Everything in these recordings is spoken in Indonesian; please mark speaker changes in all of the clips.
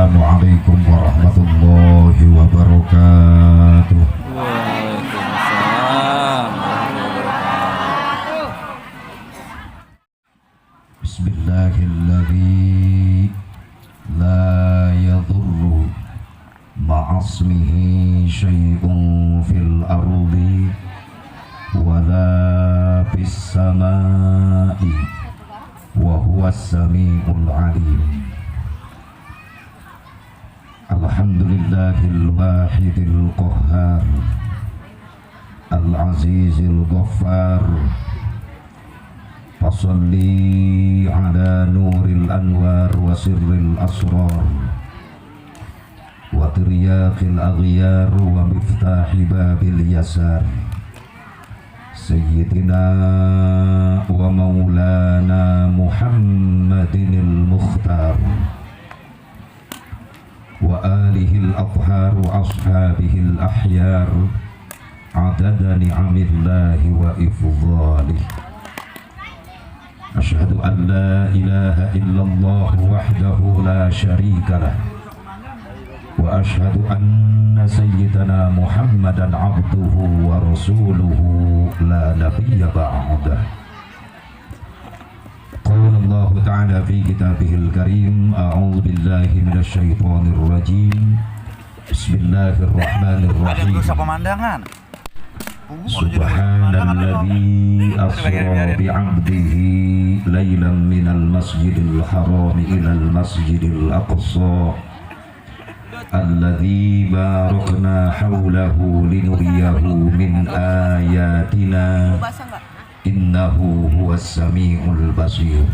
Speaker 1: Assalamualaikum warahmatullahi wabarakatuh.
Speaker 2: Waalaikumsalam warahmatullahi wabarakatuh.
Speaker 1: Bismillahilladzi la yadurru ma'asmihi syai'un fil ardi wala fis samai wa huwas samiul alim. Alhamdulillahil wahidil qahhar al-azizil ghaffar. Fasalli ala nuril anwar wa sirril asrar wa tiryaqil aghyar wa miftahi babil yasar. Sayyidina wa maulana Muhammadinil Mukhtar wa alihil athhar wa ashabihil ahyar adada ni'amillahi wa ifdhalih. Asyhadu an la ilaha illallah wahdahu la syarika lah wa asyhadu anna sayyidana Muhammadan abduhu wa rasuluhu la nabiyya ba'dah. Qala Allah Ta'ala fi kitabihil karim, a'udzu billahi minasy syaithanir rajim. Bismillahirrahmanirrahim. Subhanalladzi asra bi'abdihi laylan minal masjidil haram ilal masjidil aqsa alladzi barakna hawlahu linuriyahu min ayatina innahu huwas samiul basir.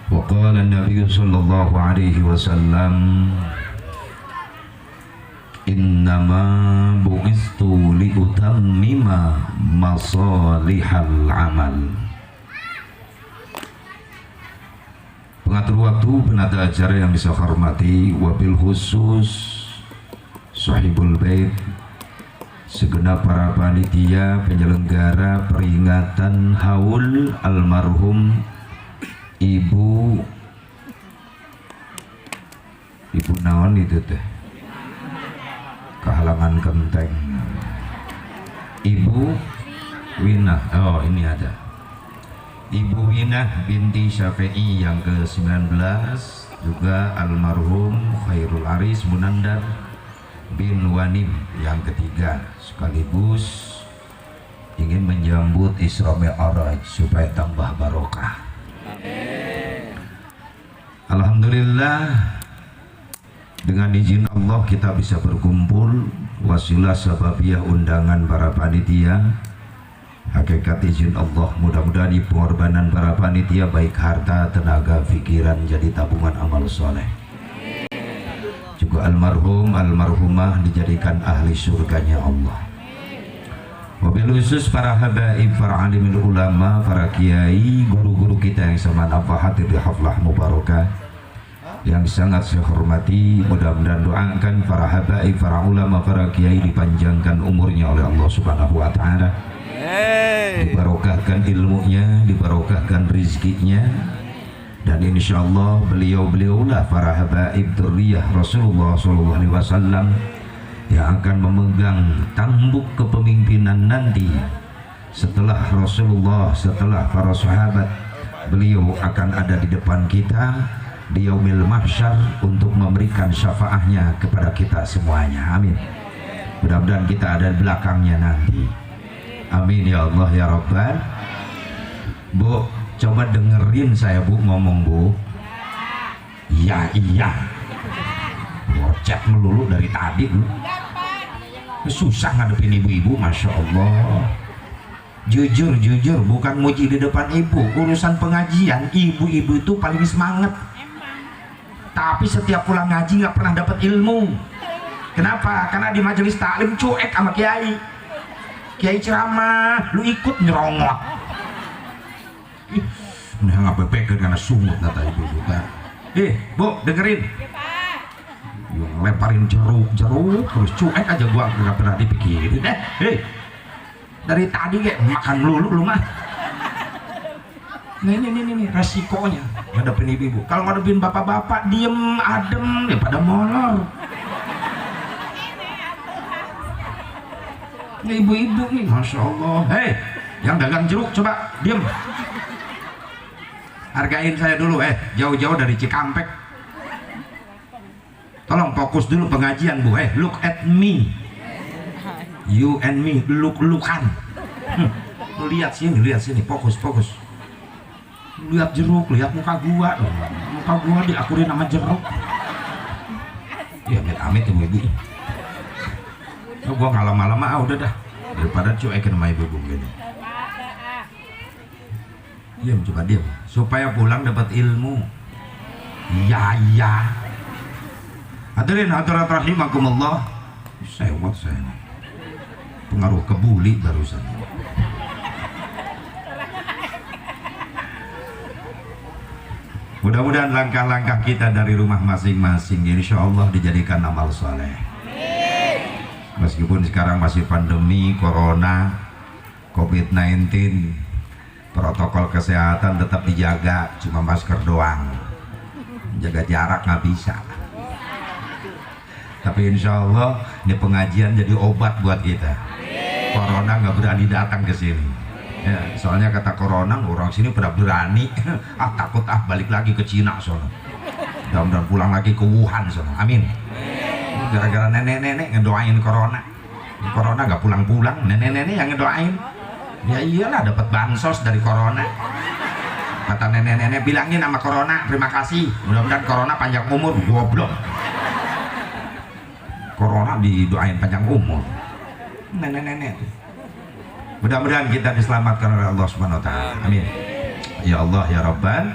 Speaker 1: Wa qala an-nabiy sallallahu alaihi wasallam, innama bu'istu liutammima masalihal amal. Pengatur waktu, penata acara yang bisa hormati, wabil khusus sahibul bait, segenap para panitia penyelenggara peringatan haul almarhum Ibu naon itu teh, kehalangan genteng, Ibu Winah. Oh, ini ada Ibu Winah binti Syafi'i yang ke-19, juga almarhum Khairul Aris Munandar bin Wanim yang ketiga, sekaligus ingin menyambut Isra Mi'raj supaya tambah barokah. Alhamdulillah, dengan izin Allah kita bisa berkumpul, wasilah sababiyah undangan para panitia. Hakikat izin Allah, mudah-mudahan di pengorbanan para panitia baik harta, tenaga, pikiran jadi tabungan amal soleh. Juga almarhum, almarhumah dijadikan ahli surganya Allah. Wabil khusus para habaib, para alimul ulama, para kiai, guru-guru kita yang semangat hadir di haflah mubarakah yang sangat saya hormati. Mudah-mudahan doakan para habaib, para ulama, para kiai dipanjangkan umurnya oleh Allah Subhanahu wa ta'ala, dibarokahkan ilmunya, dibarokahkan rizkinya, dan insya Allah beliau-beliaulah para habaib dzurriyyah Rasulullah SAW yang akan memegang tambuk kepemimpinan nanti setelah Rasulullah, setelah para sahabat. Beliau akan ada di depan kita di yaumil mahsyar untuk memberikan syafaahnya kepada kita semuanya. Amin. Mudah-mudahan kita ada di belakangnya nanti. Amin ya Allah ya Rabbal. Bu, coba dengerin saya Bu ngomong Bu. Ya iya. Ngocet melulu dari tadi lu. Susah ngadepin ibu-ibu, Masya Allah. Jujur bukan muji di depan ibu, urusan pengajian ibu-ibu itu paling semangat. Tapi setiap pulang ngaji nggak pernah dapat ilmu. Kenapa? Karena di majelis taklim cuek sama kiai. Kiai ceramah, lu ikut nyerongok. Nah nggak bepekan karena sumut kata ibu-ibu. Bu, dengerin. Lemparin jeruk terus cuek aja, gua nggak pernah dipikirin. Dari tadi kayak makan lu mah. Nah ini resikonya ngadepin ibu-ibu. Kalau ngadepin bapak-bapak diem adem ya pada molor. Ini ibu-ibu nih, masya Allah. Hei, yang dagang jeruk coba diem. Hargain saya dulu, jauh-jauh dari Cikampek. Tolong fokus dulu pengajian bu. Look at me, you and me, look-lookan. Lihat sini, fokus. Lihat jeruk, lihat muka gua. Muka gua diakurin sama jeruk. Ya amit-amit ibu-ibu. Gua nggak lama-lama udah dah, daripada cuekin sama ibu-ibu gini. Diam, coba diam, supaya pulang dapat ilmu. Ya. Hadirin hadirat rahimakumullah. Sewot saya nih. Pengaruh kebuli barusan. Mudah-mudahan langkah-langkah kita dari rumah masing-masing insya Allah dijadikan amal soleh. Meskipun sekarang masih pandemi corona COVID-19, protokol kesehatan tetap dijaga, cuma masker doang, jaga jarak nggak bisa. Tapi insya Allah ini pengajian jadi obat buat kita. Corona nggak berani datang ke sini ya, soalnya kata corona orang sini pada berani takut balik lagi ke Cina soalnya, mudah-mudahan pulang lagi ke Wuhan soalnya, amin. Gara-gara nenek-nenek ngedoain corona nggak pulang-pulang, nenek-nenek yang ngedoain. Ya iyalah, dapat bansos dari corona. Kata nenek-nenek bilangin sama corona terima kasih, mudah-mudahan corona panjang umur. Goblok, corona didoain panjang umur nenek-nenek. Mudah-mudahan kita diselamatkan oleh Allah Subhanahu wa taala, amin. Ya Allah ya Rabbal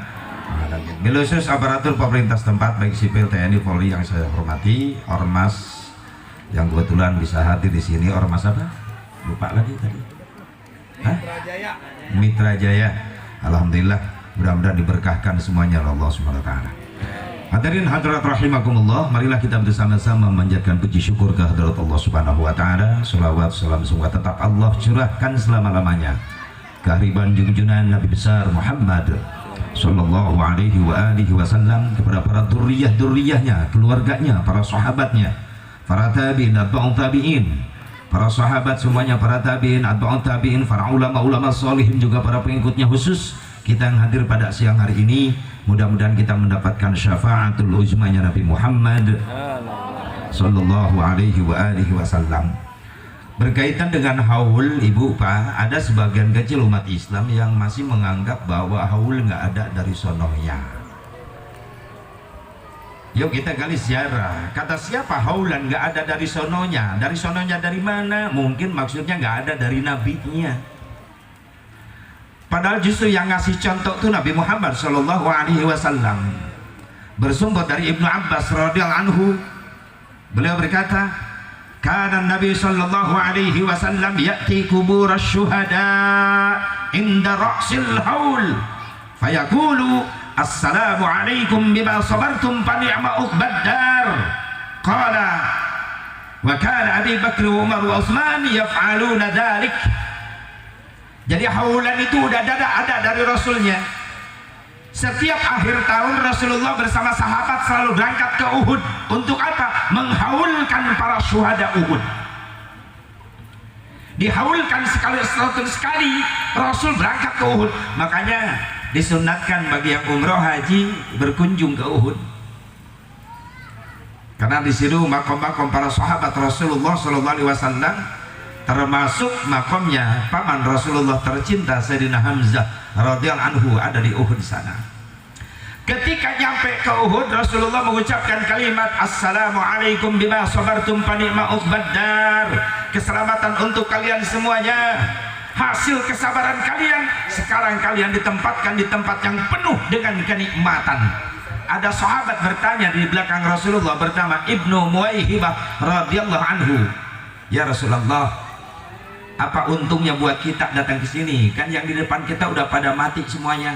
Speaker 1: alamin. Khusus aparatur pemerintah setempat baik sipil, TNI, Polri yang saya hormati, ormas yang kebetulan bisa hadir di sini. Ormas apa? Lupa lagi tadi. Mitra Jaya. Alhamdulillah, mudah-mudahan diberkahkan semuanya oleh Allah Subhanahu wa taala. Hadirin hadirat rahimakumullah, marilah kita bersama-sama memanjatkan puji syukur ke hadirat Allah Subhanahu wa taala. Shalawat salam semoga tetap Allah curahkan selama-lamanya kehariban junjungan Nabi besar Muhammad sallallahu alaihi wasallam kepada para dzurriyyah-dzurriyyahnya, keluarganya, para sahabatnya, para tabi'in, atba'ut tabi'in, para sahabat semuanya, para tabi'in, atba'ut tabi'in, para ulama-ulama sholihin, juga para pengikutnya, khusus kita yang hadir pada siang hari ini. Mudah-mudahan kita mendapatkan syafaatul uzmanya Nabi Muhammad sallallahu alaihi wasallam. Berkaitan dengan haul, ibu pak, ada sebagian kecil umat Islam yang masih menganggap bahwa haul nggak ada dari sononya. Yuk kita gali sejarah. Kata siapa haulan nggak ada dari sononya? Dari sononya dari mana? Mungkin maksudnya nggak ada dari nabinya. Padahal justru yang ngasih contoh itu Nabi Muhammad sallallahu alaihi wasallam. Bersumber dari Ibnu Abbas radhiyallahu anhu, beliau berkata, "Kana Nabi sallallahu alaihi wasallam ya'ti kubur asy-syuhada inda ra'sil haul fayaqulu assalamu alaikum bima sabartum fa ni'ma uqbad dar." Qala wa kana Abi Bakr wa Umar wa Utsman yaf'aluna dzalik. Jadi haulan itu udah ada dari Rasulnya. Setiap akhir tahun Rasulullah bersama sahabat selalu berangkat ke Uhud. Untuk apa? Menghaulkan para syuhada Uhud. Dihaulkan sekali Rasul berangkat ke Uhud. Makanya disunatkan bagi yang umroh haji berkunjung ke Uhud. Karena di situ makom-makom para sahabat Rasulullah SAW, termasuk makomnya paman Rasulullah tercinta Sayyidina Hamzah radhiyallahu anhu ada di Uhud sana. Ketika nyampe ke Uhud, Rasulullah mengucapkan kalimat assalamualaikum bima sabartum fa ni'ma uqbad dar. Keselamatan untuk kalian semuanya, hasil kesabaran kalian. Sekarang kalian ditempatkan di tempat yang penuh dengan kenikmatan. Ada sahabat bertanya di belakang Rasulullah bernama Ibnu Muwaihibah radhiyallahu anhu, ya Rasulullah, apa untungnya buat kita datang ke sini? Kan yang di depan kita udah pada mati semuanya.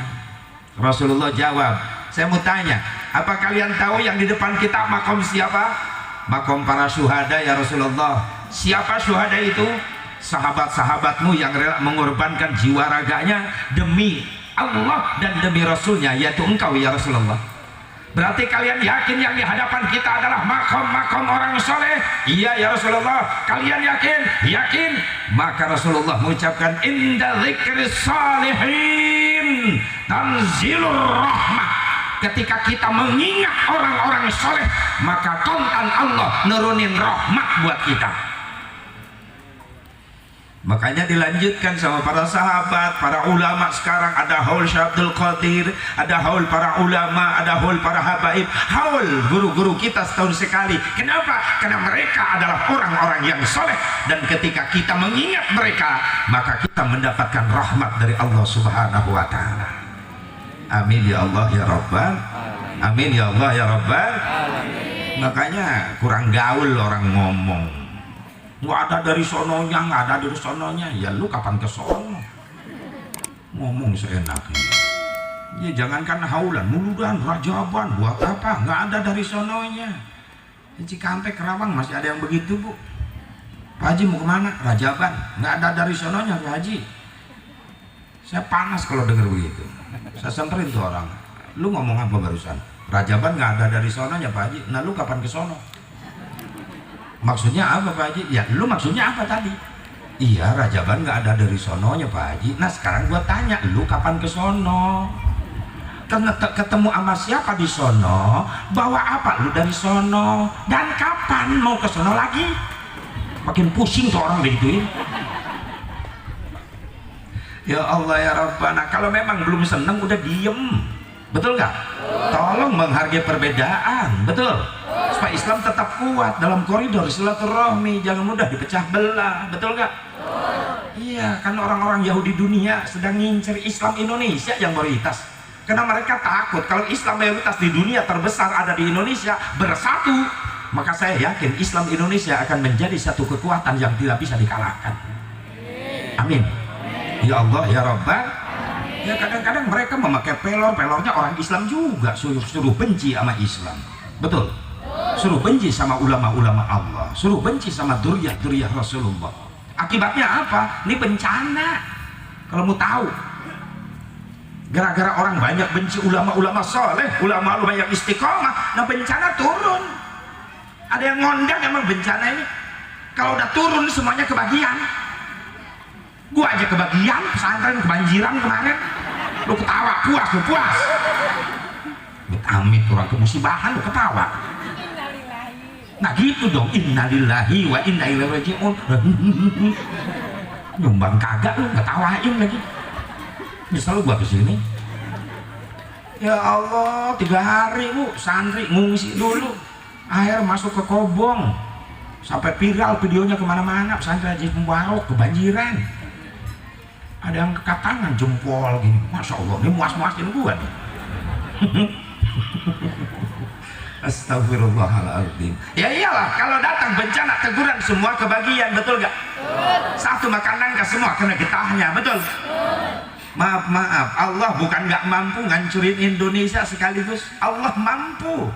Speaker 1: Rasulullah jawab, saya mau tanya, apa kalian tahu yang di depan kita makom siapa? Makom para syuhada ya Rasulullah. Siapa syuhada itu? Sahabat-sahabatmu yang rela mengorbankan jiwa raganya demi Allah dan demi Rasulnya, yaitu engkau ya Rasulullah. Berarti kalian yakin yang di hadapan kita adalah makom-makom orang soleh? Iya ya Rasulullah. Kalian yakin? Yakin. Maka Rasulullah mengucapkan inda dzikris salihin tanzilur rahmah. Ketika kita mengingat orang-orang soleh, maka kontan Allah nurunin rahmat buat kita. Makanya dilanjutkan sama para sahabat, para ulama. Sekarang ada haul Syekh Abdul Qadir, ada haul para ulama, ada haul para habaib, haul guru-guru kita setahun sekali. Kenapa? Karena mereka adalah orang-orang yang soleh, dan ketika kita mengingat mereka, maka kita mendapatkan rahmat dari Allah Subhanahu wa Ta'ala. Amin ya Allah ya Rabbal. Amin ya Allah ya Rabbal. Makanya kurang gaul orang ngomong. Nggak ada dari sononya, nggak ada dari sononya. Ya lu kapan ke sono? Ngomong seenaknya. Ya jangankan haulan, muludan, rajaban, buat apa? Nggak ada dari sononya. Cikampek, Kerawang masih ada yang begitu, Bu. Pak Haji mau kemana? Rajaban. Nggak ada dari sononya, Pak Haji. Saya panas kalau dengar begitu. Saya samperin tuh orang. Lu ngomong apa barusan? Rajaban nggak ada dari sononya, Pak Haji. Nah lu kapan ke sono? Maksudnya apa Pak Haji? Ya lu maksudnya apa tadi? Iya Rajaban nggak ada dari sononya Pak Haji. Nah sekarang gua tanya, lu kapan ke sono? Ketemu sama siapa di sono? Bawa apa lu dari sono? Dan kapan mau ke sono lagi? Makin pusing tuh orang begituin. Ya Allah ya Rabbana, kalau memang belum seneng udah diem. Betul nggak? Tolong menghargai perbedaan, betul? Supaya Islam tetap kuat dalam koridor silaturahmi, jangan mudah dipecah belah, betul nggak? Iya, kan orang-orang Yahudi dunia sedang ngincer Islam Indonesia yang mayoritas. Karena mereka takut kalau Islam mayoritas di dunia terbesar ada di Indonesia bersatu, maka saya yakin Islam Indonesia akan menjadi satu kekuatan yang tidak bisa dikalahkan. Amin. Ya Allah ya Rabbal. Ya kadang-kadang mereka memakai pelornya orang Islam juga, suruh benci sama Islam, betul? Suruh benci sama ulama-ulama Allah, suruh benci sama duriyah Rasulullah. Akibatnya apa? Ini bencana. Kalau mau tahu, gara-gara orang banyak benci ulama-ulama soleh, ulama-ulama yang istiqomah, nah bencana turun. Ada yang ngondang emang bencana ini. Kalau udah turun semuanya kebagian. Gua aja kebagian, pesantren kebanjiran kemarin. Lu ketawa, puas, lu puas. Amit orang kemusibahan lu ketawa. Nah gitu dong, innalillahi wa inna ilaihi raji'un. Nyumbang kagak lu ketawain lagi. Nyesel gua kesini. Ya Allah, 3 hari Bu, santri ngungsi dulu. Akhir masuk ke Kobong. Sampai viral videonya kemana-mana, pesantren Haji Mubarok kebanjiran. Ada yang kekat tangan jempol gini, Masya Allah, ini muas-muasin gua nih. Astagfirullahaladzim. Ya iyalah, kalau datang bencana teguran semua kebagian, betul gak? Satu makanan gak semua kena getahnya, betul? Maaf, Allah bukan gak mampu ngancurin Indonesia sekaligus, Allah mampu.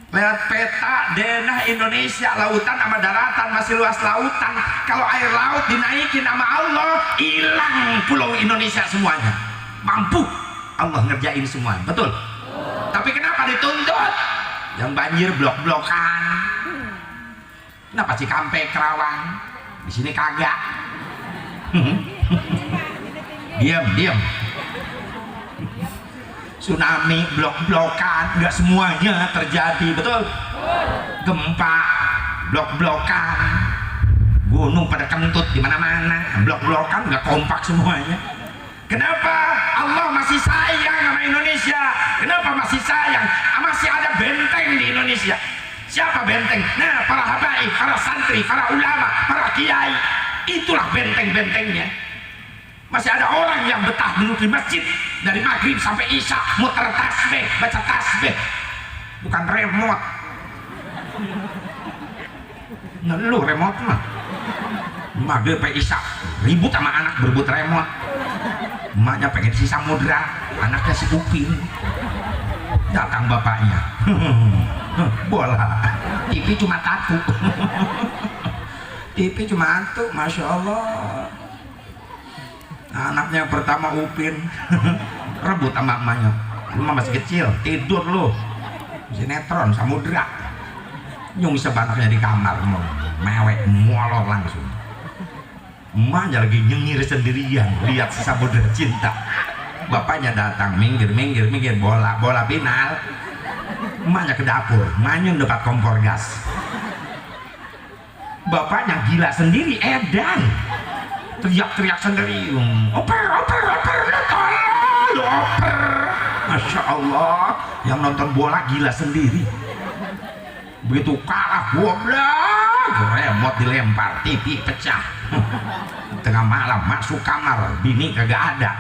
Speaker 1: Lihat peta denah Indonesia, lautan sama daratan, masih luas lautan. Kalau air laut dinaikin sama Allah, hilang pulau Indonesia semuanya. Mampu Allah ngerjain semuanya, betul? Tapi kenapa dituntut? Yang banjir blok-blokan. Kenapa Cikampek, Kerawang? Di sini kagak. Diam. Tsunami, blok-blokan, nggak semuanya terjadi, betul? Gempa, blok-blokan, gunung pada kentut di mana-mana, blok-blokan, nggak kompak semuanya. Kenapa Allah masih sayang sama Indonesia? Kenapa masih sayang? Masih ada benteng di Indonesia. Siapa benteng? Nah, para habaib, para santri, para ulama, para kiai. Itulah benteng-bentengnya. Masih ada orang yang betah duduk di masjid dari maghrib sampai isya, muter tasbih, baca tasbih, bukan remote. Ngeluh remote mah. Maghrib sampai isya ribut sama anak berebut remote. Emaknya pengen si Samudra, anaknya si Upin. Datang bapaknya, bola, TV cuma satu. TV cuma satu, Masya Allah. Anaknya yang pertama Upin rebut sama emaknya. Emak masih kecil, tidur lu. Sinetron Samudra. Nyung sebanaknya di kamar, mewek molor langsung. Emaknya lagi nyengir sendirian lihat Samudra Cinta. Bapaknya datang, minggir bola final. Emaknya ke dapur, manyun dekat kompor gas. Bapaknya gila sendiri, edan. Teriak-teriak sendiri, oper, Masya Allah, yang nonton bola gila sendiri. Begitu kalah goblok, remote dilempar, TV pecah. Tengah malam masuk kamar, bini kagak ada.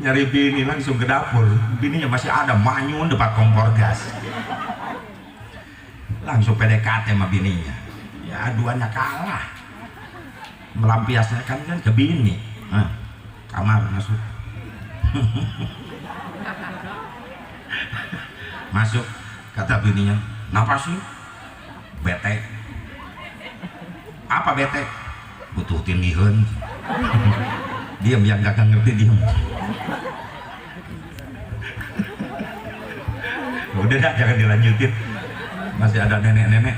Speaker 1: Nyari bini langsung ke dapur, bininya masih ada, manyun depan kompor gas. Langsung PDKT sama bininya, ya aduannya kalah. Melampiasnya kan ke bini. Kamar masuk. Masuk, kata bininya, "Napa sih?" "Bete." "Apa bete?" "Butuh tindihan." Diam, yang gak ngerti diam. Udah dah, jangan dilanjutin. Masih ada nenek-nenek.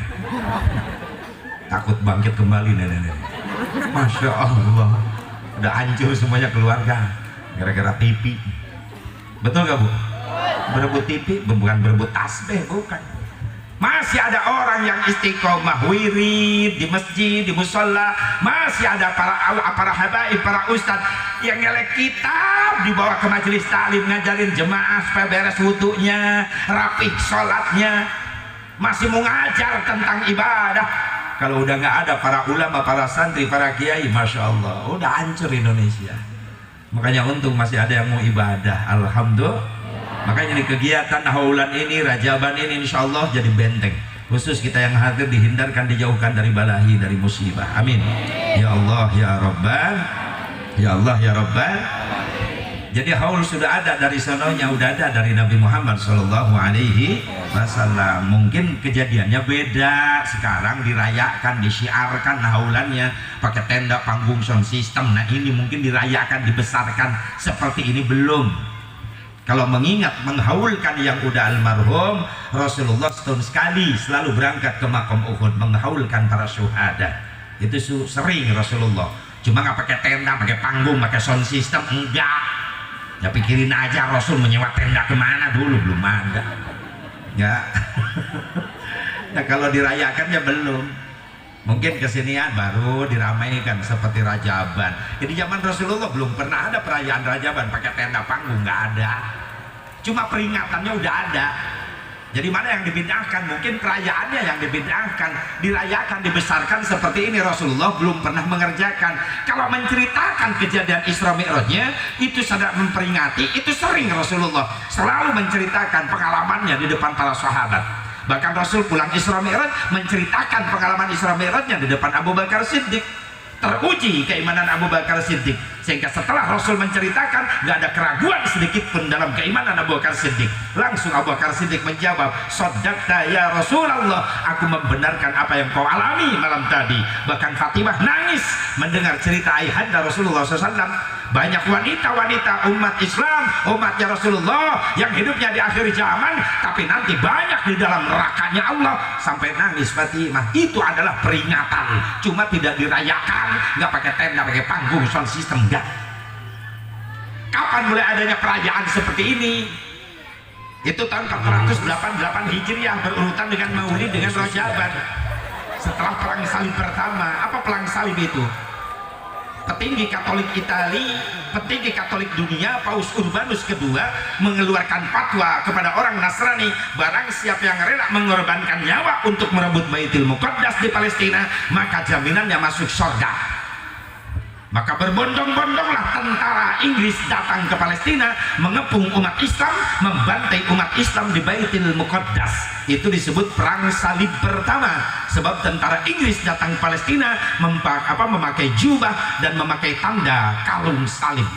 Speaker 1: Takut bangkit kembali nenek-nenek. Masya Allah, udah hancur semuanya keluarga gara-gara TV. Betul gak Bu? Berebut TV, bukan berebut tasbih, bukan. Masih ada orang yang istiqomah wirid di masjid, di musola. Masih ada para habaib, para ustadz yang ngelek kitab dibawa ke majelis taklim, ngajarin jemaah supaya beres wudunya, rapih sholatnya. Masih mau ngajar tentang ibadah. Kalau udah nggak ada para ulama, para santri, para kiai, Masya Allah, udah hancur Indonesia. Makanya untung masih ada yang mau ibadah, alhamdulillah. Makanya di kegiatan haulan ini, Rajaban ini, insya Allah jadi benteng. Khusus kita yang hadir dihindarkan, dijauhkan dari balahi, dari musibah. Amin. Ya Allah, ya Rabbal, ya Allah, ya Rabbal. Jadi haul sudah ada dari sononya, udah ada dari Nabi Muhammad Sallallahu Alaihi Wasallam. Mungkin kejadiannya beda. Sekarang dirayakan, disiarkan haulannya pakai tenda, panggung, sound system. Nah ini mungkin dirayakan, dibesarkan. Seperti ini belum. Kalau mengingat, menghaulkan yang udah almarhum, Rasulullah setahun sekali selalu berangkat ke makam Uhud menghaulkan para syuhada. Itu sering Rasulullah. Cuma nggak pakai tenda, pakai panggung, pakai sound system, enggak. Ya pikirin aja Rasul menyewa tenda kemana dulu, belum ada. Ya. Nah kalau dirayakan ya belum. Mungkin kesinian baru diramaikan seperti Rajaban. Jadi zaman Rasulullah belum pernah ada perayaan Rajaban pakai tenda panggung, nggak ada. Cuma peringatannya udah ada. Jadi mana yang dibid'ahkan? Mungkin perayaannya yang dibid'ahkan, dirayakan, dibesarkan seperti ini. Rasulullah belum pernah mengerjakan. Kalau menceritakan kejadian Isra Mi'rajnya, itu sadar memperingati, itu sering Rasulullah selalu menceritakan pengalamannya di depan para sahabat. Bahkan Rasul pulang Isra Mi'raj menceritakan pengalaman Isra Mi'rajnya di depan Abu Bakar Siddiq. Teruji keimanan Abu Bakar Siddiq, sehingga setelah Rasul menceritakan gak ada keraguan sedikit pun dalam keimanan Abu Bakar Siddiq. Langsung Abu Bakar Siddiq menjawab, "Shaddaqta ya Rasulullah, aku membenarkan apa yang kau alami malam tadi." Bahkan Fatimah nangis mendengar cerita ayahanda Rasulullah SAW. Banyak wanita-wanita umat Islam, umatnya Rasulullah yang hidupnya di akhir zaman, tapi nanti banyak di dalam nerakanya Allah. Sampai nangis Fatimah. Itu adalah peringatan, cuma tidak dirayakan, nggak pakai tenda, pakai panggung, sound system, enggak. Kapan mulai adanya perayaan seperti ini? Itu tahun 488 Hijriah, berurutan dengan Maulid, dengan Rajaban. Setelah perang salib pertama. Apa perang salib itu? Petinggi Katolik Italia, petinggi Katolik dunia, Paus Urbanus II mengeluarkan fatwa kepada orang Nasrani, barang siapa yang rela mengorbankan nyawa untuk merebut Baitul Muqaddas di Palestina, maka jaminannya masuk surga. Maka berbondong-bondonglah tentara Inggris datang ke Palestina, mengepung umat Islam, membantai umat Islam di Baitul Muqaddas. Itu disebut perang salib pertama, sebab tentara Inggris datang ke Palestina memakai jubah dan memakai tanda kalung salib.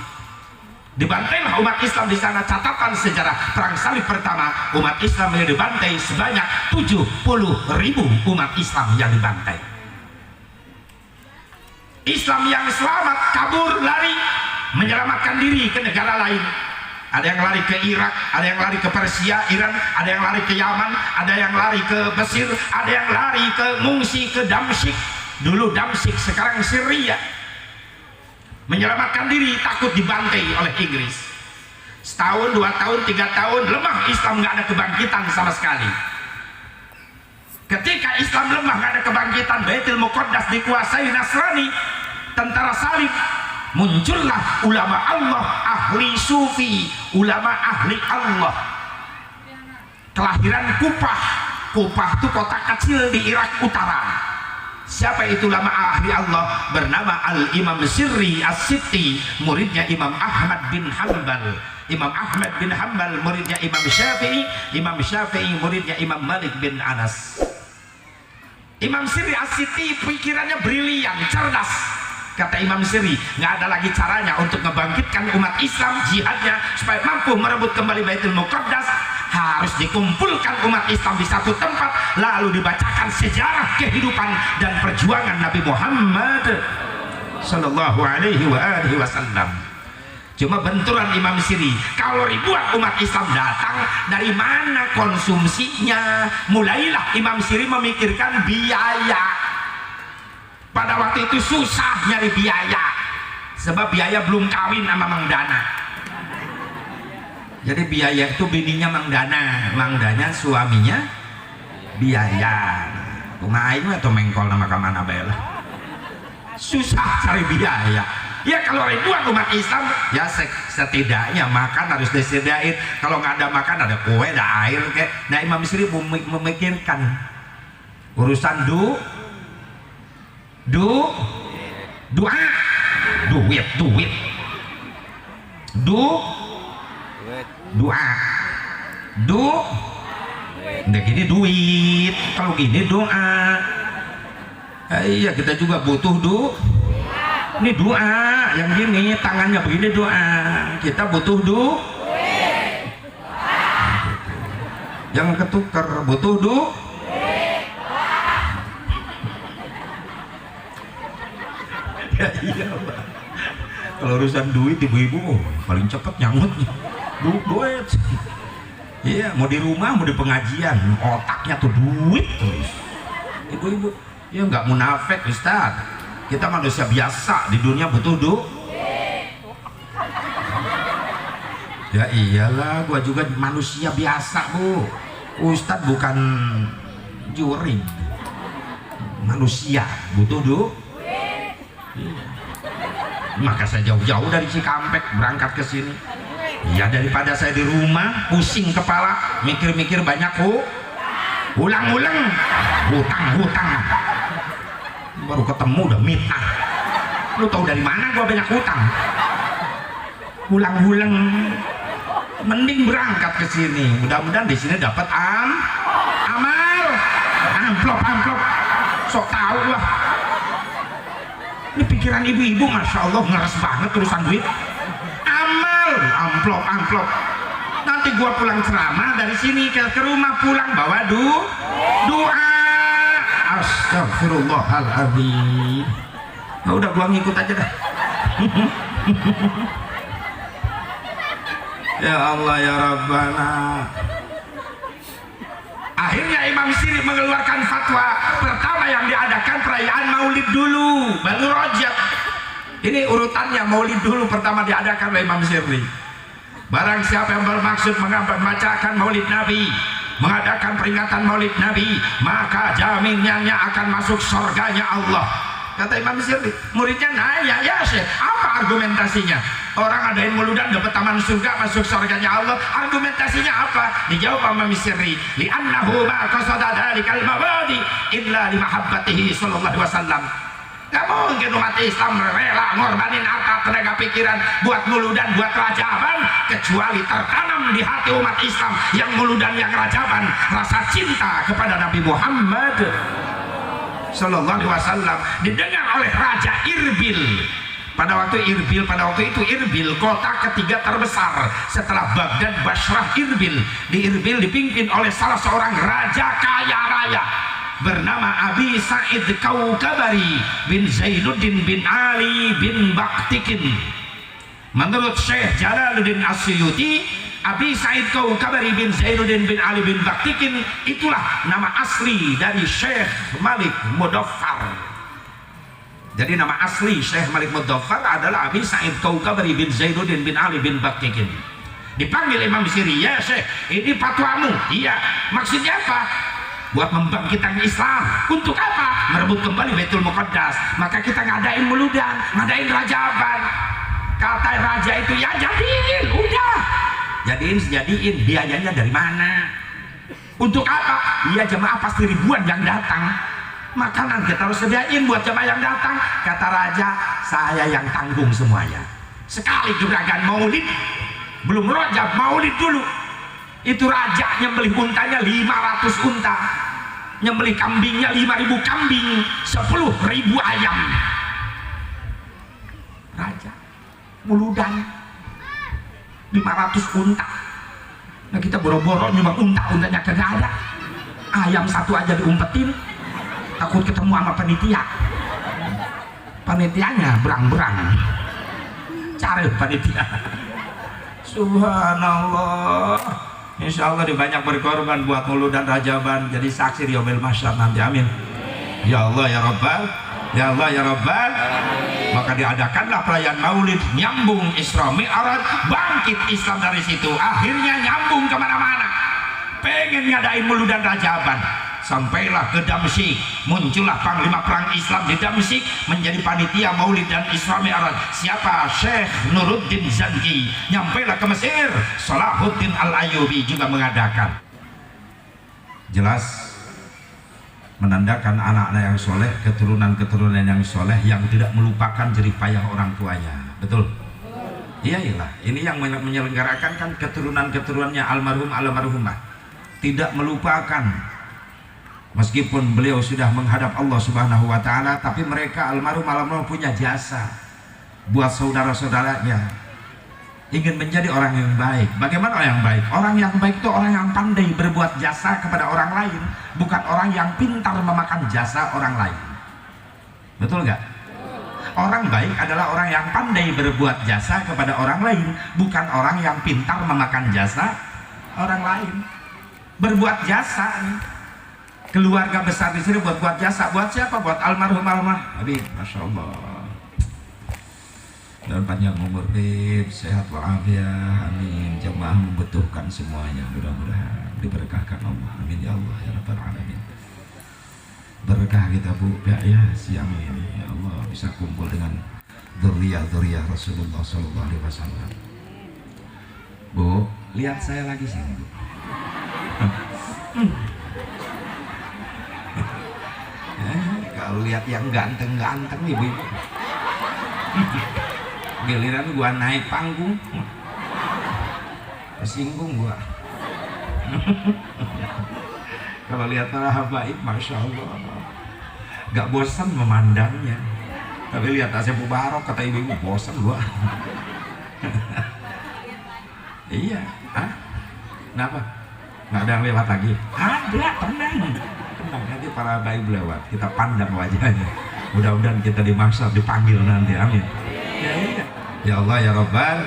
Speaker 1: Dibantailah umat Islam di sana. Catatan sejarah perang salib pertama, umat Islam yang dibantai sebanyak 70.000 umat Islam yang dibantai. Islam yang selamat kabur, lari, menyelamatkan diri ke negara lain. Ada yang lari ke Irak, ada yang lari ke Persia, Iran, ada yang lari ke Yaman, ada yang lari ke Mesir, ada yang lari ke mengungsi ke Damsyik. Dulu Damsyik, sekarang Syria. Menyelamatkan diri, takut dibantai oleh Inggris. Setahun, 2 tahun, 3 tahun, lemah Islam, nggak ada kebangkitan sama sekali. Ketika Islam lemah, nggak ada kebangkitan, Baitul Muqaddas dikuasai Nasrani, tentara salib, muncullah ulama Allah, ahli sufi, ulama ahli Allah. Kelahiran Kupah. Kupah itu kota kecil di Irak Utara. Siapa itu ulama ahli Allah? Bernama Al-Imam Sirri As-Sitti, muridnya Imam Ahmad bin Hanbal. Imam Ahmad bin Hanbal muridnya Imam Syafi'i, Imam Syafi'i muridnya Imam Malik bin Anas. Imam Sirri As-Sitti pikirannya brilian, cerdas. Kata Imam Sirri, nggak ada lagi caranya untuk membangkitkan umat Islam, jihadnya supaya mampu merebut kembali Baitul Muqaddas, harus dikumpulkan umat Islam di satu tempat, lalu dibacakan sejarah kehidupan dan perjuangan Nabi Muhammad sallallahu alaihi wasallam. Cuma benturan Imam Sirri, kalau ribuan umat Islam datang, dari mana konsumsinya? Mulailah Imam Sirri memikirkan biaya. Pada waktu itu susah nyari biaya, sebab biaya belum kawin sama Mang Dana. Jadi biaya itu bininya Mang Dana, Mang Dana suaminya biaya. Kumain atau mengkol nama kamana bela. Susah cari biaya. Ya kalau ribuan umat Islam, ya setidaknya makan harus disediain. Kalau nggak ada makan, ada kue, ada air. Nah Imam Sirri memikirkan urusan doa, duit, doa, udah gini duit, kalau gini doa. Iya kita juga butuh ini doa, yang gini tangannya begini doa, kita butuh yang ketukar butuh ya iya Pak. Kalau urusan duit ibu-ibu paling cepet nyangutnya duit. Iya, mau di rumah mau di pengajian otaknya tuh duit terus. Ibu-ibu ya nggak munafik Ustaz, kita manusia biasa di dunia butuh ya iyalah, gua juga manusia biasa Bu. Ustadz bukan juri, manusia butuh maka saya jauh-jauh dari Cikampek berangkat ke sini. Ya daripada saya di rumah pusing kepala mikir-mikir banyak ulang-ulang hutang baru ketemu udah minta. Lu tahu dari mana gua banyak hutang? Ulang-ulang. Mending berangkat ke sini. Mudah-mudahan di sini dapat amal. Amplop. Sok tahu lah. Ini pikiran ibu-ibu Masya Allah ngeres banget urusan duit. Amal, amplop. Nanti gua pulang ceramah dari sini ke rumah, pulang bawa doa. Astagfirullahaladzim. Nah, udah gua ngikut aja dah. Ya Allah ya Rabbana. Akhirnya Imam Sirri mengeluarkan fatwa pertama yang diadakan perayaan Maulid dulu, baru Rajab. Ini urutannya, Maulid dulu pertama diadakan oleh Imam Sirri. Barang siapa yang bermaksud membacakan Maulid Nabi, mengadakan peringatan Maulid Nabi, maka jaminannya akan masuk surganya Allah. Kata Imam Sirri, muridnya nanya, ya Syekh, apa argumentasinya? Orang adain mauludan dapat taman surga, masuk surganya Allah, argumentasinya apa? Dijawab Imam Sirri, li'annahu ma qasada dhalikal mabadi illa limahabbatihi sallallahu alaihi wasallam. Gak mungkin umat Islam rela ngorbanin harta, tenaga pikiran buat muludan, buat rajaban, kecuali tertanam di hati umat Islam yang muludan, yang rajaban, rasa cinta kepada Nabi Muhammad sallallahu alaihi wasallam. Didengar oleh Raja Irbil. Pada waktu itu Irbil kota ketiga terbesar setelah Baghdad, Basrah, Irbil. Di Irbil dipimpin oleh salah seorang raja kaya raya. bernama Abi Sa'id Kaukabari bin Zainuddin bin Ali bin Baktikin. Menurut Syekh Jalaluddin As-Suyuti, Abi Sa'id Kaukabari bin Zainuddin bin Ali bin Baktikin itulah nama asli dari Syekh Malik Mudaffar. Jadi nama asli Syekh Malik Mudaffar adalah Abi Sa'id Kaukabari bin Zainuddin bin Ali bin Baktikin. Dipanggil Imam Siri, ya Syekh, ini fatwamu. Iya, maksudnya apa? Buat membangkitkan Islam. Untuk apa? Merebut kembali Baitul Muqaddas. Maka kita ngadain muludan, ngadain rajaban. Kata raja itu, ya jadiin, udah jadiin. Biayanya dari mana? Untuk apa? Iya, jemaah pasti ribuan yang datang, makanan kita harus sediain buat jemaah yang datang. Kata raja, saya yang tanggung semuanya. Sekali juragan maulid, belum rojab, maulid dulu, itu raja nyembelih untanya 500 unta, nyembelih kambingnya 5.000 kambing, 10.000 ayam. Raja muludan 500 unta. Nah kita boro-boro nyumbang untanya kagak ada, ayam satu aja diumpetin, takut ketemu sama panitia. Panitianya berang-berang, cari panitia. Subhanallah. Insya Allah dibanyak berkorban buat muludan rajaban, jadi saksi di yaumil mahsyar nanti. Amin ya Allah ya Rabbal, ya Allah ya Rabbal. Maka diadakanlah perayaan maulid, nyambung Isra Mi'raj, bangkit Islam dari situ, akhirnya nyambung kemana-mana. Pengen ngadain muludan rajaban, sampailah ke Damsyik, muncullah panglima perang Islam di Damsyik menjadi panitia maulid dan Isra Mi'raj. Siapa? Syekh Nuruddin Zanji. Nyampailah ke Mesir, Salahuddin Al-Ayyubi juga mengadakan. Jelas menandakan anak-anak yang soleh, keturunan-keturunan yang soleh yang tidak melupakan jerih payah orang tuanya. Betul? Iyalah, ini yang menyelenggarakan kan keturunan-keturunannya almarhumah, tidak melupakan. Meskipun beliau sudah menghadap Allah Subhanahu wa Ta'ala, tapi mereka almarhum punya jasa buat saudara-saudaranya. Ingin menjadi orang yang baik. Bagaimana orang yang baik? Orang yang baik itu orang yang pandai berbuat jasa kepada orang lain, bukan orang yang pintar memakan jasa orang lain. Betul nggak? Orang baik adalah orang yang pandai berbuat jasa kepada orang lain, bukan orang yang pintar memakan jasa orang lain. Berbuat jasa nih. Keluarga besar di sini buat jasa. Buat siapa? Buat almarhum. Habib, masya Allah. Dan panjang umur, sehat walafiat. Amin. Jemaah membutuhkan semuanya. Mudah-mudahan diberkahkan Allah. Amin ya Allah ya Rabbal Alamin. Berkah kita Bu ya siang ini. Ya Allah bisa kumpul dengan dzurriyyah Rasulullah sallallahu alaihi wasallam. Bu, lihat saya lagi sini Bu. Kalau lihat yang ganteng-ganteng nih Bu, giliran gua naik panggung tersinggung gua. Kalau lihat para habaib, masya Allah, gak bosan memandangnya. Tapi lihat Asep Mubarok, kata ibu-ibu, bosan gua. Iya, kenapa? Nggak ada yang lewat lagi? Ada, tenang, nanti para habaib lewat, kita pandang wajahnya. Mudah-mudahan kita dimaksud dipanggil nanti, amin. Ya Allah ya Rabbal.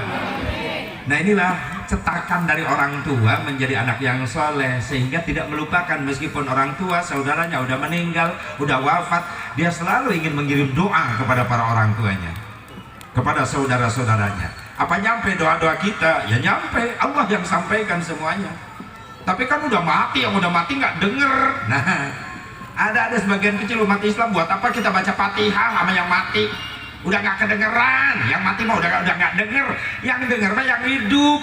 Speaker 1: Nah inilah cetakan dari orang tua menjadi anak yang soleh, sehingga tidak melupakan meskipun orang tua saudaranya udah meninggal, udah wafat, dia selalu ingin mengirim doa kepada para orang tuanya, kepada saudara-saudaranya. Apa nyampe doa-doa kita? Ya nyampe, Allah yang sampaikan semuanya. Tapi kan udah mati, yang udah mati nggak denger. Nah ada sebagian kecil umat Islam, buat apa kita baca Fatihah sama yang mati? Udah nggak kedengeran, yang mati mah udah nggak denger, yang denger mah yang hidup.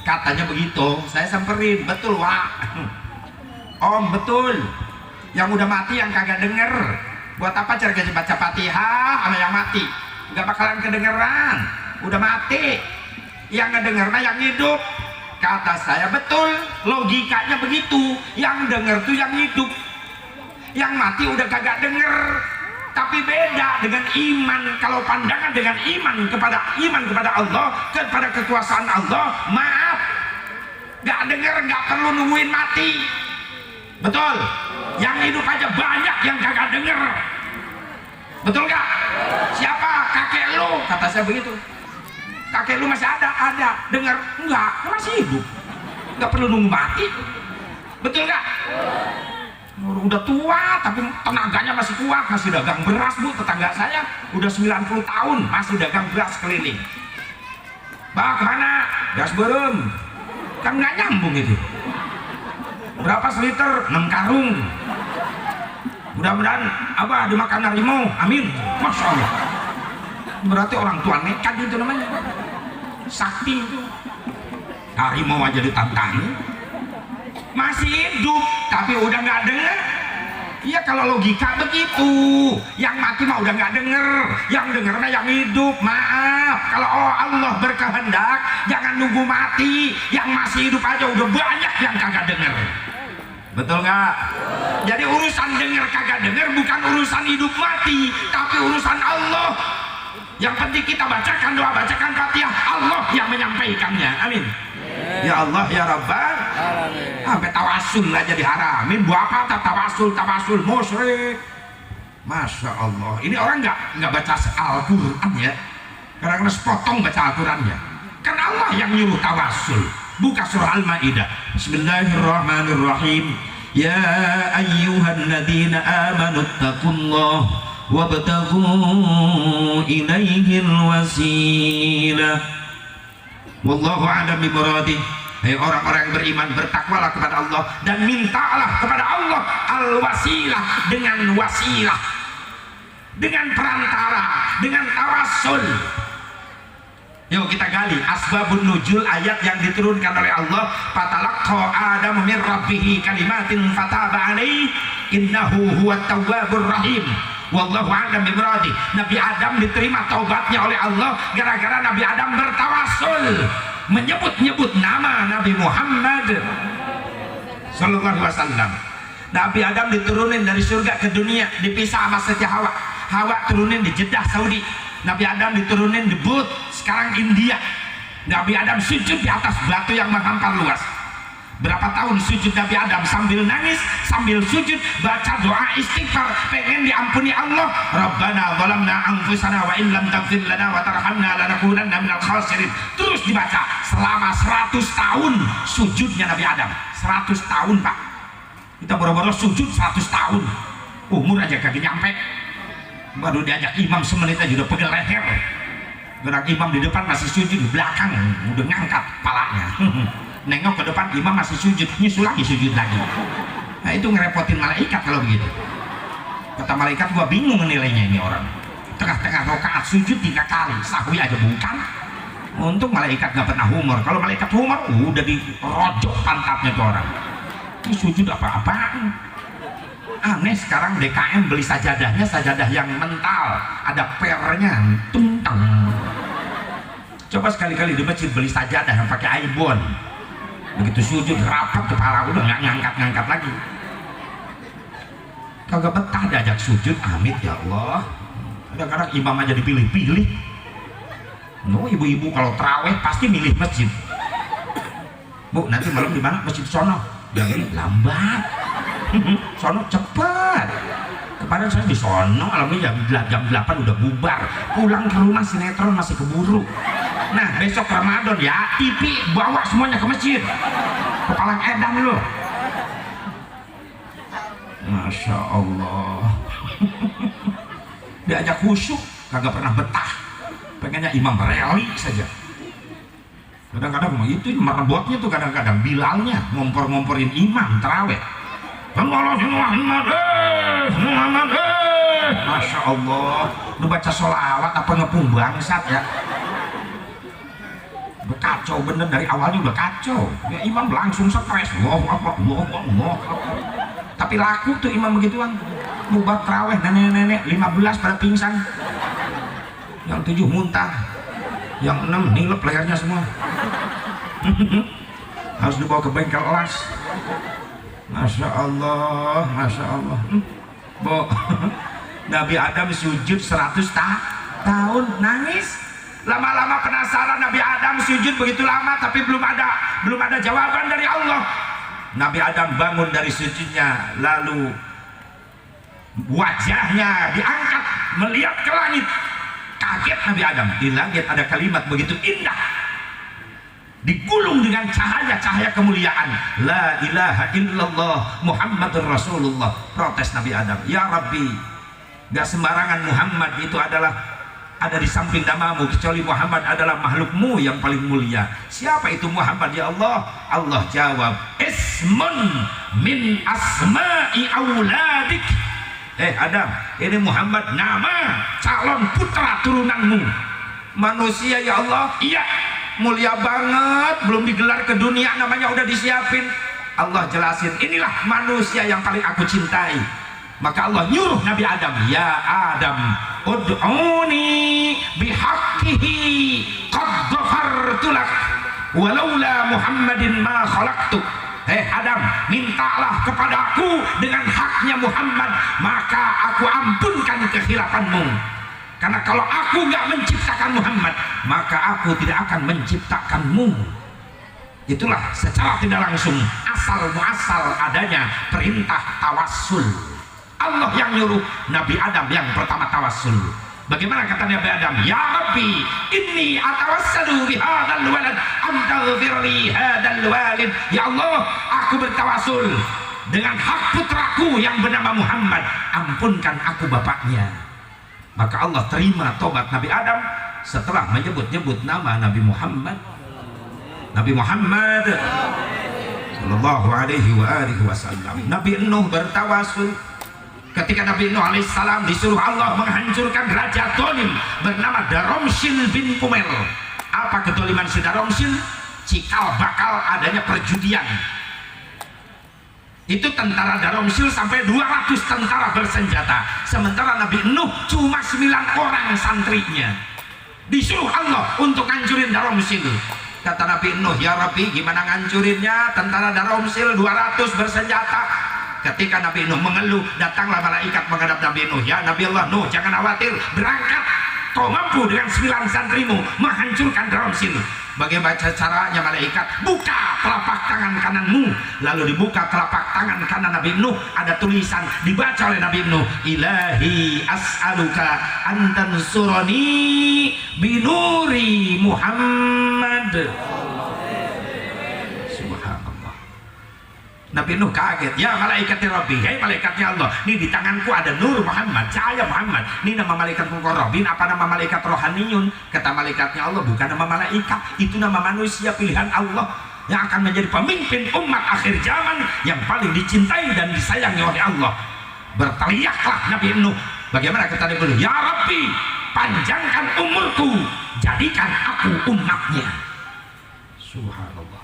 Speaker 1: Katanya begitu, saya samperin, betul Wak? Om betul, yang udah mati yang kagak denger. Buat apa cara baca Fatihah sama yang mati? Nggak bakalan kedengeran, udah mati. Yang ngedenger mah yang hidup. Kata saya betul, logikanya begitu. Yang denger tuh yang hidup, yang mati udah kagak denger. Tapi beda dengan iman. Kalau pandangan dengan iman kepada Allah, kepada kekuasaan Allah, maaf, gak denger, gak perlu nungguin mati. Betul? Yang hidup aja banyak yang kagak denger. Betul gak? Siapa? Kakek lu, kata saya begitu. Kakek lu masih ada, dengar? Enggak, masih hidup. Enggak perlu nunggu mati. Betul gak? Udah tua tapi tenaganya masih kuat, masih dagang beras. Bu, tetangga saya udah 90 tahun masih dagang beras keliling. Pak, kemana? Gas berem. Kan nggak nyambung itu. Berapa seliter? 6 karung. Mudah-mudahan apa dimakan harimau. Amin. Masya Allah. Berarti orang tua nekat itu namanya. Sakti itu. Harimau aja ditantangin. Masih hidup tapi udah nggak denger. Iya, kalau logika begitu. Yang mati mah udah nggak denger, yang denger mah yang hidup. Maaf, kalau Allah berkehendak jangan nunggu mati. Yang masih hidup aja udah banyak yang kagak denger. Betul nggak? Jadi urusan denger kagak denger bukan urusan hidup mati, tapi urusan Allah. Yang penting kita bacakan doa, bacakan Fatihah, Allah yang menyampaikannya. Amin. Ya Allah ya Rabbal alamin. Sampai tawasul aja diharamin. Buat apa tawasul musyrik. Masya Allah. Ini orang nggak baca Al-Quran ya. Kadang-kadang sepotong baca Al-Qurannya. Karena Allah yang nyuruh tawasul. Buka surah Al-Maidah. Bismillahirrahmanirrahim. Ya ayyuhalladzina amanu taqullaha wabtaghu ilaihil wasilah. Wallahu a'lam bimuradi. Hai orang-orang yang beriman, bertakwalah kepada Allah dan mintalah kepada Allah al-wasilah, dengan wasilah, dengan perantara, dengan tawassul. Yuk kita gali asbabun nuzul ayat yang diturunkan oleh Allah. Fatalaqqa Adamu min rabbih kalimatin fataba alaihi innahu huwat tawwabur rahim. Wallahu a'lam bimuradi. Nabi Adam diterima taubatnya oleh Allah gara-gara Nabi Adam bertawassul, menyebut-nyebut nama Nabi Muhammad sallallahu alaihi wasallam. Nabi Adam diturunin dari surga ke dunia, dipisah sama Siti Hawa. Hawa turunin di Jeddah, Saudi. Nabi Adam diturunin di Bud, sekarang India. Nabi Adam sujud di atas batu yang menghampar luas. Berapa tahun sujud Nabi Adam sambil nangis, sambil sujud baca doa istighfar, pengen diampuni Allah. Rabbana zalamna anfusana wa illam taghfir lana wa tarhamna lanakunanna minal khasirin. Terus dibaca selama 100 tahun sujudnya Nabi Adam. 100 tahun Pak. Kita boro-boro sujud 100 tahun. Umur aja kagak nyampe. Baru diajak imam semenit aja udah pegel leher. Gerak imam di depan masih sujud, di belakang udah ngangkat palanya. Nengok ke depan imam masih sujud, nyusul lagi sujud lagi. Nah itu ngerepotin malaikat kalau begitu. Kata malaikat, gua bingung nilainya ini orang. Tengah-tengah rakaat sujud 3 kali, sahwi aja bukan. Untung malaikat gak pernah humor. Kalau malaikat humor udah dirojok pantatnya tuh orang. Ini sujud apa-apaan. Aneh sekarang DKM beli sajadahnya sajadah yang mental, ada pernya, tuntang. Coba sekali-kali di masjid beli sajadah yang pakai aibon. Begitu sujud rapat kepala udah nggak ngangkat-ngangkat lagi. Kagak betah diajak sujud, amit ya Allah. Kadang-kadang imam aja dipilih-pilih. No, ibu-ibu kalau terawih pasti milih masjid. Bu, nanti malam di mana? Masjid sono. Jadi lambat. Sono cepet. Kemarin saya di sono, alhamdulillah jam 8 udah bubar. Pulang ke rumah sinetron masih keburu. Nah besok Ramadan ya, TV bawa semuanya ke masjid. Kepala edan lu. Masya Allah. Diajak khusyuk kagak pernah betah, pengennya imam rally saja. Kadang-kadang itu merebotnya tuh, kadang-kadang Bilalnya ngompor-ngomporin imam terawih. Masya Allah, udah baca sholawat apa ngepung bangsat ya. Udah kacau bener, dari awalnya udah kacau ya, imam langsung stres. Allah. Tapi laku tuh imam begituan. Bubar terawih nenek-nenek 15 pada pingsan, yang 7 muntah, yang 6 nilep lehernya semua. Harus dibawa ke bengkel las. Masya Allah, Masya Allah. Bu, Nabi Adam sujud 100 tahun nangis. Lama-lama penasaran, Nabi Adam sujud begitu lama tapi belum ada jawaban dari Allah. Nabi Adam bangun dari sujudnya, lalu wajahnya diangkat melihat ke langit. Kaget Nabi Adam, di langit ada kalimat begitu indah, digulung dengan cahaya-cahaya kemuliaan, la ilaha illallah Muhammadur Rasulullah. Protes Nabi Adam, ya Rabbi, gak sembarangan Muhammad itu adalah ada di samping namamu, kecuali Muhammad adalah makhlukmu yang paling mulia. Siapa itu Muhammad ya Allah? Allah jawab, ismun min asma'i auladik. Adam, ini Muhammad nama calon putra turunanmu. Manusia ya Allah? Iya, mulia banget, belum digelar ke dunia namanya udah disiapin. Allah jelasin, inilah manusia yang paling aku cintai. Maka Allah nyuruh Nabi Adam, ya Adam, ud'uni bihaqqihi qad ghafartu lak walaula Muhammadin ma khalaqtuk. Adam, mintalah kepadaku dengan haknya Muhammad, maka aku ampunkan kehilafanmu. Karena kalau aku nggak menciptakan Muhammad, maka aku tidak akan menciptakanmu. Itulah secara tidak langsung asal muasal adanya perintah tawassul. Allah yang nyuruh, Nabi Adam yang pertama tawassul. Bagaimana kata Nabi Adam? Ya Rabbi, inni atawassalu bihadzal walad antaghfir li hadzal walid. Ya Allah, aku bertawassul dengan hak putraku yang bernama Muhammad, ampunkan aku bapaknya. Maka Allah terima tobat Nabi Adam setelah menyebut-nyebut nama Nabi Muhammad. Nabi Muhammad sallallahu alaihi wa alihi wasallam. Nabi Nuh bertawassul ketika Nabi Nuh alaihissalam disuruh Allah menghancurkan raja dolim bernama Daromsil bin Kumel. Apa kedoliman si Daromsil? Cikal bakal adanya perjudian. Itu tentara Daromsil sampai 200 tentara bersenjata, sementara Nabi Nuh cuma 9 orang santrinya. Disuruh Allah untuk ngancurin Daromsil. Kata Nabi Nuh, ya Rabbi, gimana ngancurinnya? Tentara Daromsil 200 bersenjata. Ketika Nabi Nuh mengeluh, datanglah malaikat menghadap Nabi Nuh. Ya Nabi Allah Nuh, jangan khawatir, berangkat. Kau mampu dengan 9 santrimu menghancurkan Daromsil. Bagaimana caranya malaikat? Buka telapak tangan kananmu. Lalu dibuka telapak tangan kanan Nabi Nuh, ada tulisan, dibaca oleh Nabi Nuh, Ilahi as'aluka antansurani binuri Muhammad. Nabi Nuh kaget, ya malaikatnya Rabbi, hei malaikatnya Allah, ini di tanganku ada nur Muhammad, cahaya Muhammad. Ini nama malaikat muqarrabin, apa nama malaikat rohaniyun? Kata malaikatnya Allah, bukan nama malaikat, itu nama manusia pilihan Allah yang akan menjadi pemimpin umat akhir zaman yang paling dicintai dan disayangi oleh Allah. Berteriaklah Nabi Nuh, bagaimana kata Nabi Nuh? Ya Rabbi, panjangkan umurku, jadikan aku umatnya. Subhanallah.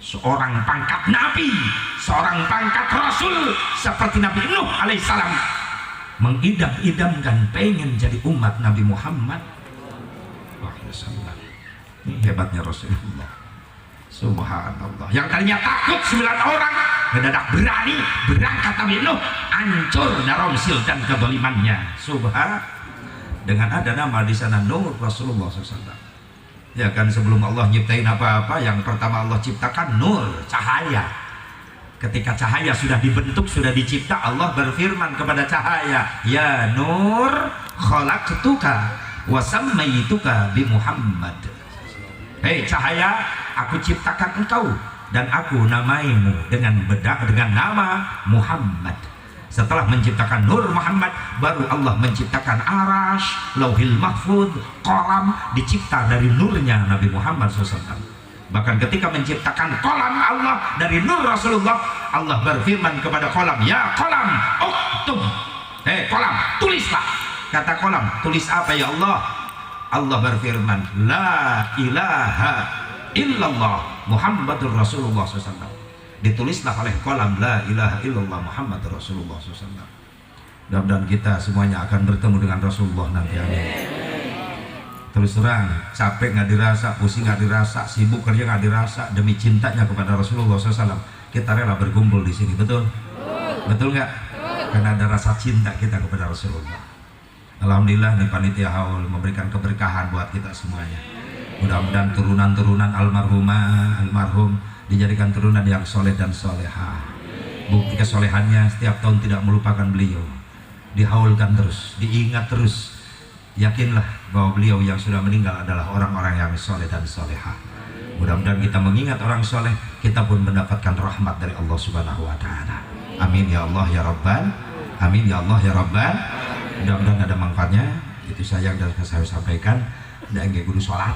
Speaker 1: Seorang pangkat Nabi, seorang pangkat Rasul seperti Nabi Nuh alaihissalam mengidam-idamkan pengen jadi umat Nabi Muhammad. Ini hebatnya Rasulullah. Subhanallah. Yang tadinya takut 9 orang, mendadak berani berangkat Nabi Nuh, hancur Daromsil dan kedolimannya. Subhan. Dengan ada nama di sana Nur Rasulullah SAW. Ya kan, sebelum Allah nyiptain apa-apa, yang pertama Allah ciptakan nur, cahaya. Ketika cahaya sudah dibentuk, sudah dicipta, Allah berfirman kepada cahaya, ya nur khalaqtuka wa sammaituka bi Muhammad. Hei cahaya, aku ciptakan engkau dan aku namaimu dengan nama Muhammad. Setelah menciptakan Nur Muhammad, baru Allah menciptakan Arash, Lauhil Mahfud, Qalam, dicipta dari nurnya Nabi Muhammad SAW. Bahkan ketika menciptakan Qalam Allah dari Nur Rasulullah, Allah berfirman kepada Qalam, ya Qalam, uktub. Qalam, tulislah. Kata Qalam, tulis apa ya Allah? Allah berfirman, la ilaha illallah Muhammadur Rasulullah SAW. Ditulislah oleh Qalam, la ilaha illallah Muhammad Rasulullah SAW. Mudah-mudahan kita semuanya akan bertemu dengan Rasulullah nanti. Amin. Terus terang, capek nggak dirasa, pusing nggak dirasa, sibuk kerja nggak dirasa, demi cintanya kepada Rasulullah SAW kita rela berkumpul di sini. Betul? Betul nggak? Karena ada rasa cinta kita kepada Rasulullah. Alhamdulillah nih panitia haul memberikan keberkahan buat kita semuanya. Mudah-mudahan turunan-turunan almarhum dijadikan turunan yang soleh dan soleha. Bukti kesolehannya setiap tahun tidak melupakan beliau. dihaulkan terus, diingat terus. Yakinlah bahwa beliau yang sudah meninggal adalah orang-orang yang soleh dan soleha. Mudah-mudahan kita mengingat orang soleh, kita pun mendapatkan rahmat dari Allah Subhanahu wa Ta'ala. Amin ya Allah ya Rabbal, amin ya Allah ya Rabbal. Mudah-mudahan ada manfaatnya. Itu saya yang saya sampaikan. Dan guru sholat,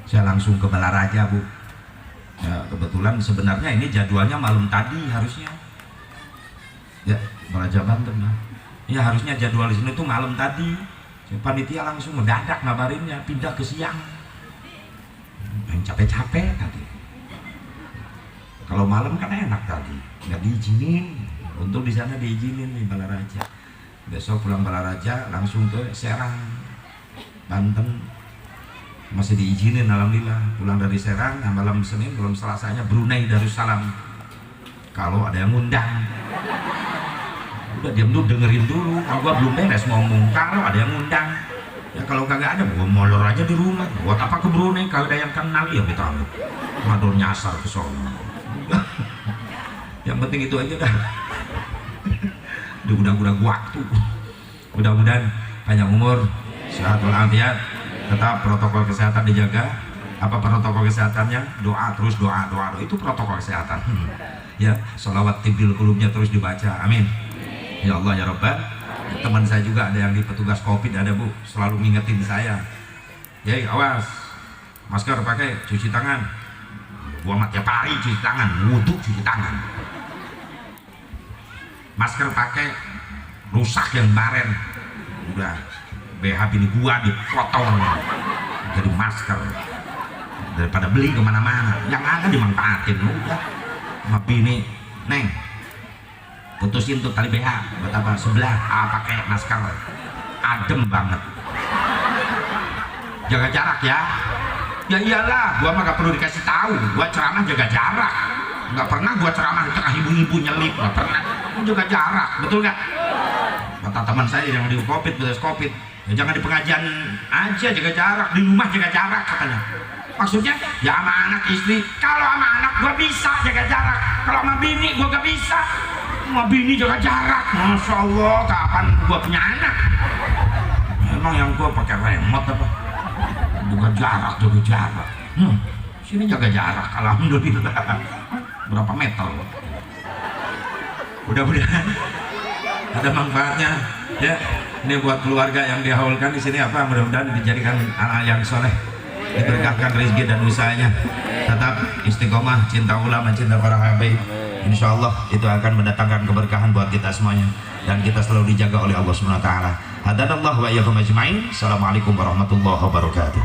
Speaker 1: saya langsung ke Balaraja, Bu. Ya, kebetulan sebenarnya ini jadwalnya malam tadi harusnya. Ya, Balaraja Banten. Ya harusnya jadwal di sini tuh malam tadi. Panitia langsung mendadak ngabarinnya pindah ke siang. Yang capek-capek tadi. Kalau malam kan enak tadi, nggak diizinin. Untuk di sana diizinin nih Balaraja. Besok pulang Balaraja langsung ke Serang, Banten. Masih diizinin, alhamdulillah. Pulang dari Serang, nah malam Senin, malam Selasanya Brunei Darussalam. Kalau ada yang ngundang, udah diam dulu, dengerin dulu. Kalau gua belum beres ngomong, kalau ada yang ngundang. Ya kalau kagak ada, gua molor aja di rumah. Buat apa ke Brunei kalau ada yang kenal ya kita ambil. Mador nyasar ke sono. Yang penting itu aja dah. Udah waktu. Mudah-mudahan panjang umur, sehat walafiat, tetap protokol kesehatan dijaga. Apa protokol kesehatannya? Doa terus, doa itu protokol kesehatan. Ya, sholawat tibil kulubnya terus dibaca. Amin. Ya Allah ya Rabbal. Teman saya juga ada yang di petugas Covid ada, Bu, selalu ngingetin saya. Ya, awas. Masker pakai, cuci tangan. Gua mah tiap hari cuci tangan, wudu cuci tangan. Masker pakai, rusak yang kemarin. Udah BH bini gua dipotong jadi masker. Daripada beli kemana-mana, yang ada dimanfaatin. Udah sama bini, Neng, putusin tuh tali BH buat apa sebelah pakai masker, adem banget. Jaga jarak ya. Ya iyalah, gua mah gak perlu dikasih tahu. Gua ceramah jaga jarak. Nggak pernah gua ceramah di tengah ibu-ibu nyelip, nggak pernah. Gua jaga jarak, betul nggak? Kata teman saya yang di Covid, beres Covid, ya jangan di pengajian aja jaga jarak, di rumah jaga jarak katanya. Maksudnya ya sama anak istri. Kalau sama anak gua bisa jaga jarak, kalau sama bini gua gak bisa. Sama bini jaga jarak, masya Allah, kapan gua punya anak? Emang yang gua pakai remote apa? Jaga jarak. Sini jaga jarak, alhamdulillah. Berapa meter? Mudah-mudahan ada manfaatnya. Ya, ini buat keluarga yang dihaulkan di sini apa? Mudah-mudahan dijadikan anak yang soleh, diberkahkan rezeki dan usahanya. Tetap istiqomah, cinta ulama, cinta para habaib. Insya Allah itu akan mendatangkan keberkahan buat kita semuanya, dan kita selalu dijaga oleh Allah Subhanahu wa Ta'ala. Hadanallahu wa iyyakum ajmain. Assalamualaikum warahmatullahi wabarakatuh.